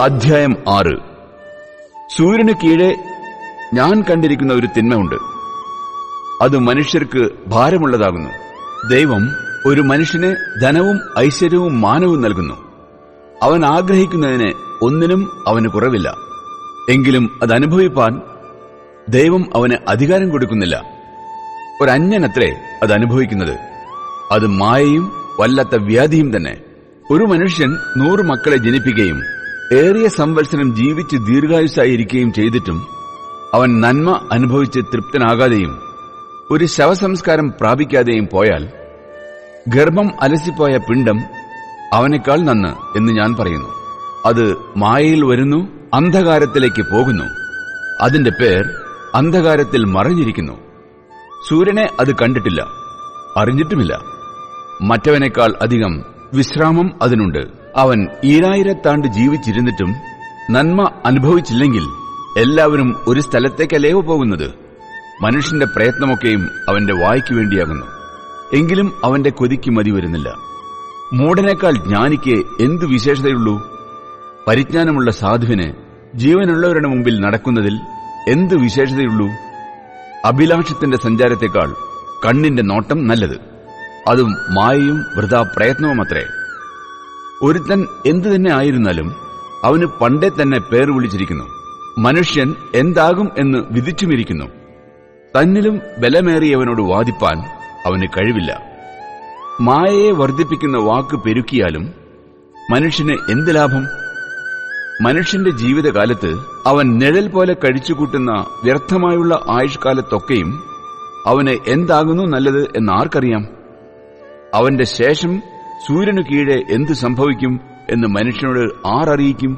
അധ്യായം 6. സൂര്യന് കീഴെ ഞാൻ കണ്ടിരിക്കുന്ന ഒരു തിന്മയുണ്ട്. അത് മനുഷ്യർക്ക് ഭാരമുള്ളതാകുന്നു. ദൈവം ഒരു മനുഷ്യന് ധനവും ഐശ്വര്യവും മാനവും നൽകുന്നു. അവൻ ആഗ്രഹിക്കുന്നതിന് ഒന്നിനും അവന് കുറവില്ല. എങ്കിലും അതനുഭവിപ്പാൻ ദൈവം അവന് അധികാരം കൊടുക്കുന്നില്ല. ഒരന്യനത്രേ അതനുഭവിക്കുന്നത്. അത് മായയും വല്ലാത്ത വ്യാധിയും തന്നെ. ഒരു മനുഷ്യൻ 100 മക്കളെ ജനിപ്പിക്കുകയും ഏറിയ സംവത്സരം ജീവിച്ച് ദീർഘായുസ്സായിരിക്കുകയും ചെയ്തിട്ടും അവൻ നന്മ അനുഭവിച്ച് തൃപ്തനാകാതെയും ഒരു ശവസംസ്കാരം പ്രാപിക്കാതെയും പോയാൽ ഗർഭം അലസിപ്പോയ പിണ്ഡം അവനേക്കാൾ നന്ന് എന്ന് ഞാൻ പറയുന്നു. അത് മായയിൽ വരുന്നു, അന്ധകാരത്തിലേക്ക് പോകുന്നു. അതിന്റെ പേർ അന്ധകാരത്തിൽ മറഞ്ഞിരിക്കുന്നു. സൂര്യനെ അത് കണ്ടിട്ടില്ല, അറിഞ്ഞിട്ടുമില്ല. മറ്റവനേക്കാൾ അധികം വിശ്രാമം അതിനുണ്ട്. അവൻ 2000 ആണ്ട് ജീവിച്ചിരുന്നിട്ടും നന്മ അനുഭവിച്ചില്ലെങ്കിൽ എല്ലാവരും ഒരു സ്ഥലത്തേക്കല്ലേ പോകുന്നത്. മനുഷ്യന്റെ പ്രയത്നമൊക്കെയും അവന്റെ വായ്ക്ക് വേണ്ടിയാകുന്നു, എങ്കിലും അവന്റെ കൊതിക്ക് മതി വരുന്നില്ല. മൂഢനേക്കാൾ ജ്ഞാനിക്ക് എന്തു വിശേഷതയുള്ളൂ? പരിജ്ഞാനമുള്ള സാധുവിന് ജീവനുള്ളവരുടെ മുമ്പിൽ നടക്കുന്നതിൽ എന്തു വിശേഷതയുള്ളൂ? അഭിലാഷത്തിന്റെ സഞ്ചാരത്തെക്കാൾ കണ്ണിന്റെ നോട്ടം നല്ലത്. അതും മായയും വൃഥാ പ്രയത്നവുമത്രേ. ഒരുത്തൻ എന്തു തന്നെ ആയിരുന്നാലും അവന് പണ്ടേ തന്നെ പേർ വിളിച്ചിരിക്കുന്നു. മനുഷ്യൻ എന്താകും എന്ന് വിധിച്ചുമിരിക്കുന്നു. തന്നിലും ബലമേറിയവനോട് വാദിപ്പാൻ അവന് കഴിവില്ല. മായയെ വർദ്ധിപ്പിക്കുന്ന വാക്ക് പെരുക്കിയാലും മനുഷ്യന് എന്ത് ലാഭം? മനുഷ്യന്റെ ജീവിതകാലത്ത് അവൻ നിഴൽ പോലെ കഴിച്ചുകൂട്ടുന്ന വ്യർത്ഥമായുള്ള ആയുഷ്കാലത്തൊക്കെയും അവന് എന്താകുന്നു നല്ലത് എന്നാർക്കറിയാം? അവന്റെ ശേഷം സൂര്യനു കീഴെ എന്തു സംഭവിക്കും എന്ന് മനുഷ്യനോട് ആരറിയിക്കും?